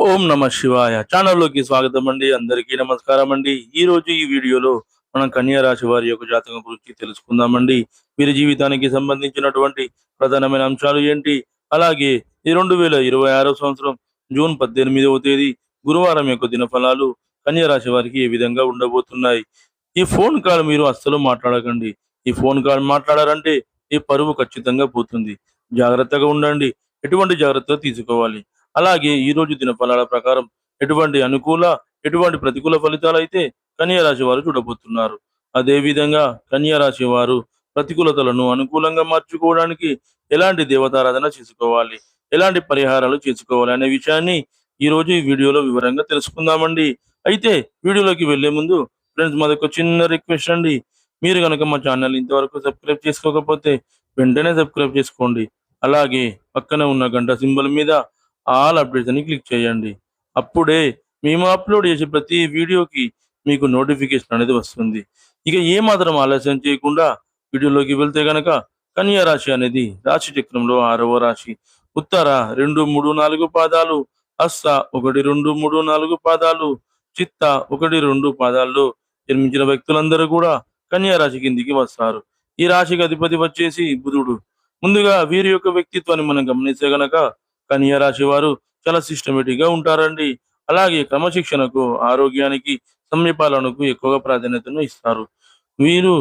ఓం నమ శివాయ ఛానల్లోకి స్వాగతం అండి. అందరికీ నమస్కారం అండి. ఈ రోజు ఈ వీడియోలో మనం కన్యా రాశి వారి యొక్క జాతకం గురించి తెలుసుకుందామండి. వీరి జీవితానికి సంబంధించినటువంటి ప్రధానమైన అంశాలు ఏంటి, అలాగే ఈ 2026 సంవత్సరం జూన్ 18వ తేదీ గురువారం యొక్క దినఫలాలు కన్యా రాశి వారికి ఏ విధంగా ఉండబోతున్నాయి. ఈ ఫోన్ కాల్ మీరు అస్సలు మాట్లాడకండి. ఈ ఫోన్ కాల్ మాట్లాడారంటే ఈ పరువు ఖచ్చితంగా పోతుంది. జాగ్రత్తగా ఉండండి. ఎటువంటి జాగ్రత్తలు తీసుకోవాలి. అలాగే ఈ రోజు దినఫలాల ప్రకారం ఎటువంటి అనుకూల, ఎటువంటి ప్రతికూల ఫలితాలైతే కన్యా రాశి వారు చూడబోతున్నారు. అదే విధంగా కన్యా రాశి వారు ప్రతికూలతలను అనుకూలంగా మార్చుకోవడానికి ఎలాంటి దేవతారాధన చేసుకోవాలి, ఎలాంటి పరిహారాలు చేసుకోవాలి అనే విషయాన్ని ఈ రోజు ఈ వీడియోలో వివరంగా తెలుసుకుందామండి. అయితే వీడియోలోకి వెళ్లే ముందు ఫ్రెండ్స్, మాదొక చిన్న రిక్వెస్ట్ అండి. మీరు గనక మా ఛానల్ ఇంతవరకు సబ్స్క్రైబ్ చేసుకోకపోతే వెంటనే సబ్స్క్రైబ్ చేసుకోండి. అలాగే పక్కన ఉన్న గంట సింబల్ మీద ఆల్ అప్డేట్స్ అని క్లిక్ చేయండి. అప్పుడే మేము అప్లోడ్ చేసే ప్రతి వీడియోకి మీకు నోటిఫికేషన్ అనేది వస్తుంది. ఇక ఏ మాత్రం ఆలస్యం చేయకుండా వీడియోలోకి వెళ్తే గనక కన్యా రాశి అనేది రాశి చక్రంలో 6వ రాశి. ఉత్తర 2, 3, 4 పాదాలు, హస్త 1, 2, 3, 4 పాదాలు, చిత్త 1, 2 పాదాల్లో జన్మించిన వ్యక్తులందరూ కూడా కన్యా రాశి కిందికి వస్తారు. ఈ రాశికి అధిపతి వచ్చేసి బుధుడు. ముందుగా వీరి యొక్క వ్యక్తిత్వాన్ని మనం గమనిస్తే గనక కన్యా రాశి వారు చాలా సిస్టమేటిక్ గా ఉంటారండి. అలాగే క్రమశిక్షణకు, ఆరోగ్యానికి, సమయపాలనకు ఎక్కువగా ప్రాధాన్యతను ఇస్తారు. వీరు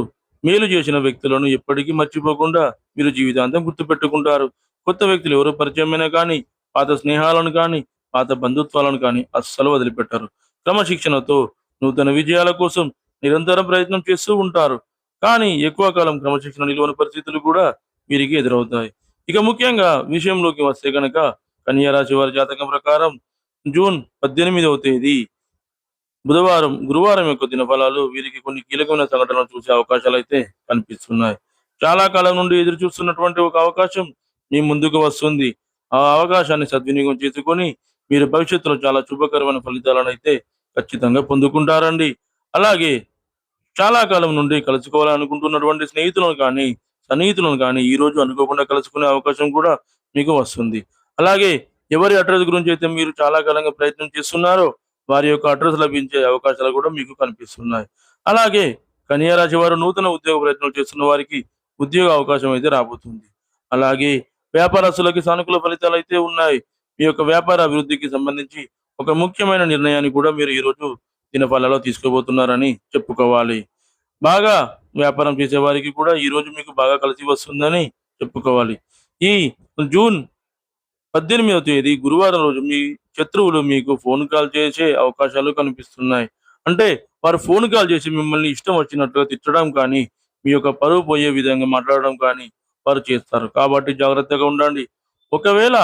మేలు చేసిన వ్యక్తులను ఎప్పటికీ మర్చిపోకుండా వీరు జీవితాంతం గుర్తుపెట్టుకుంటారు. కొత్త వ్యక్తులు ఎవరు పరిచయమైనా కానీ, పాత స్నేహాలను కానీ, పాత బంధుత్వాలను కానీ అస్సలు వదిలిపెట్టరు. క్రమశిక్షణతో నూతన విజయాల కోసం నిరంతరం ప్రయత్నం చేస్తూ ఉంటారు. కానీ ఎక్కువ కాలం క్రమశిక్షణ నిలువని పరిస్థితులు కూడా వీరికి ఎదురవుతాయి. ఇక ముఖ్యంగా విషయంలోకి వస్తే గనక కన్యా రాశి వారి జాతకం ప్రకారం జూన్ 18వ తేదీ బుధవారం, గురువారం యొక్క దినఫలాలు వీరికి కొన్ని కీలకమైన సంఘటనలు చూసే అవకాశాలు అయితే కనిపిస్తున్నాయి. చాలా కాలం నుండి ఎదురు చూస్తున్నటువంటి ఒక అవకాశం మీ ముందుకు వస్తుంది. ఆ అవకాశాన్ని సద్వినియోగం చేసుకొని మీరు భవిష్యత్తులో చాలా శుభకరమైన ఫలితాలను అయితే ఖచ్చితంగా పొందుకుంటారండి. అలాగే చాలా కాలం నుండి కలుసుకోవాలనుకుంటున్నటువంటి స్నేహితులను కానీ, సన్నిహితులను కానీ ఈ రోజు అనుకోకుండా కలుసుకునే అవకాశం కూడా మీకు వస్తుంది. అలాగే ఎవరి అడ్రస్ గురించి అయితే మీరు చాలా కాలంగా ప్రయత్నం చేస్తున్నారో వారి యొక్క అడ్రస్ లభించే అవకాశాలు కూడా మీకు కనిపిస్తున్నాయి. అలాగే కన్యా రాశి వారు నూతన ఉద్యోగ ప్రయత్నాలు చేస్తున్న వారికి ఉద్యోగ అవకాశం అయితే రాబోతుంది. అలాగే వ్యాపారస్తులకి సానుకూల ఫలితాలు అయితే ఉన్నాయి. మీ యొక్క వ్యాపార అభివృద్ధికి సంబంధించి ఒక ముఖ్యమైన నిర్ణయాన్ని కూడా మీరు ఈరోజు దినఫలాల్లో తీసుకోబోతున్నారని చెప్పుకోవాలి. బాగా వ్యాపారం చేసే వారికి కూడా ఈ రోజు మీకు బాగా కలిసి వస్తుందని చెప్పుకోవాలి. ఈ జూన్ 18వ తేదీ గురువారం రోజు మీ శత్రువులు మీకు ఫోన్ కాల్ చేసే అవకాశాలు కనిపిస్తున్నాయి. అంటే వారు ఫోన్ కాల్ చేసి మిమ్మల్ని ఇష్టం వచ్చినట్టుగా తిట్టడం కానీ, మీ యొక్క పరువు పోయే విధంగా మాట్లాడడం కానీ వారు చేస్తారు. కాబట్టి జాగ్రత్తగా ఉండండి. ఒకవేళ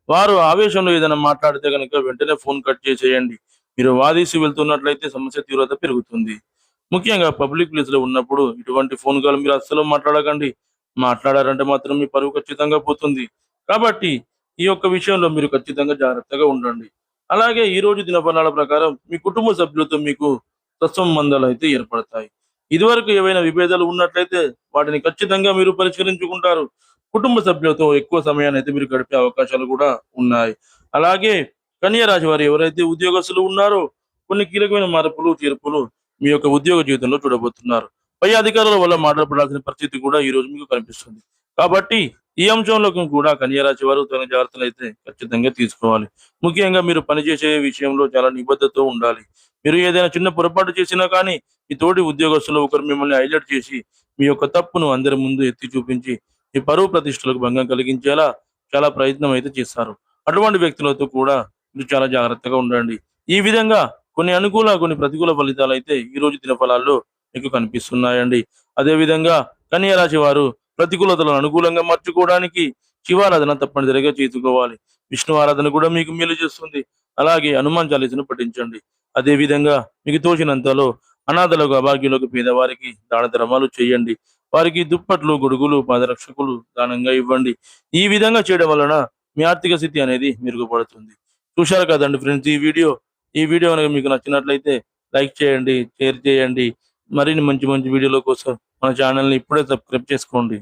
వారు ఆవేశంలో ఏదైనా మాట్లాడితే గనుక వెంటనే ఫోన్ కట్ చేసేయండి. మీరు వాదిసి వెళ్తున్నట్లయితే సమస్య తీవ్రత పెరుగుతుంది. ముఖ్యంగా పబ్లిక్ ప్లేస్ లో ఉన్నప్పుడు ఇటువంటి ఫోన్ కాల్ మీరు అస్సలు మాట్లాడకండి. మాట్లాడారంటే మాత్రం మీ పరువు ఖచ్చితంగా పోతుంది. కాబట్టి ఈ యొక్క విషయంలో మీరు ఖచ్చితంగా జాగ్రత్తగా ఉండండి. అలాగే ఈ రోజు దినఫలాల ప్రకారం మీ కుటుంబ సభ్యులతో మీకు సత్సంబంధాలు అయితే ఏర్పడతాయి. ఇదివరకు ఏవైనా విభేదాలు ఉన్నట్లయితే వాటిని ఖచ్చితంగా మీరు పరిష్కరించుకుంటారు. కుటుంబ సభ్యులతో ఎక్కువ సమయాన్ని అయితే మీరు గడిపే అవకాశాలు కూడా ఉన్నాయి. అలాగే కన్యా రాశి వారు ఎవరైతే ఉద్యోగస్తులు ఉన్నారో కొన్ని కీలకమైన మార్పులు, చేర్పులు మీ యొక్క ఉద్యోగ జీవితంలో చూడబోతున్నారు. పై అధికారుల వల్ల మాట్లాడపడాల్సిన పరిస్థితి కూడా ఈ రోజు మీకు కనిపిస్తుంది. కాబట్టి ఈ అంశంలో కూడా కన్యా రాశి వారు తగిన జాగ్రత్తలు అయితే ఖచ్చితంగా తీసుకోవాలి. ముఖ్యంగా మీరు పనిచేసే విషయంలో చాలా నిబద్ధతతో ఉండాలి. మీరు ఏదైనా చిన్న పొరపాటు చేసినా కానీ మీ తోటి ఉద్యోగస్తులు ఒకరు మిమ్మల్ని హైలైట్ చేసి మీ యొక్క తప్పును అందరి ముందు ఎత్తి చూపించి మీ పరువు ప్రతిష్టలకు భంగం కలిగించేలా చాలా ప్రయత్నం అయితే చేస్తారు. అటువంటి వ్యక్తులతో కూడా మీరు చాలా జాగ్రత్తగా ఉండండి. ఈ విధంగా కొన్ని అనుకూల, కొన్ని ప్రతికూల ఫలితాలు అయితే ఈ రోజు దినఫలాల్లో మీకు కనిపిస్తున్నాయండి. అదే విధంగా కన్యా రాశి వారు ప్రతికూలతలను అనుకూలంగా మార్చుకోవడానికి శివారాధన తప్పనిసరిగా చేసుకోవాలి. విష్ణు ఆరాధన కూడా మీకు మేలు చేస్తుంది. అలాగే హనుమాన్ చాలీసాను పఠించండి. అదే విధంగా మీకు తోచినంతలో అనాథలకు, అభాగ్యులకు, పేదవారికి దాన ధర్మాలు చేయండి. వారికి దుప్పట్లు, గొడుగులు, పాదరక్షకులు దానంగా ఇవ్వండి. ఈ విధంగా చేయడం వలన మీ ఆర్థిక స్థితి అనేది మెరుగుపడుతుంది. చూశారు కదండి ఫ్రెండ్స్, ఈ వీడియో కనుక మీకు నచ్చినట్లయితే లైక్ చేయండి, షేర్ చేయండి. మరిన్ని మంచి మంచి వీడియోల కోసం మన ఛానల్ని ఇప్పుడే సబ్స్క్రైబ్ చేసుకోండి.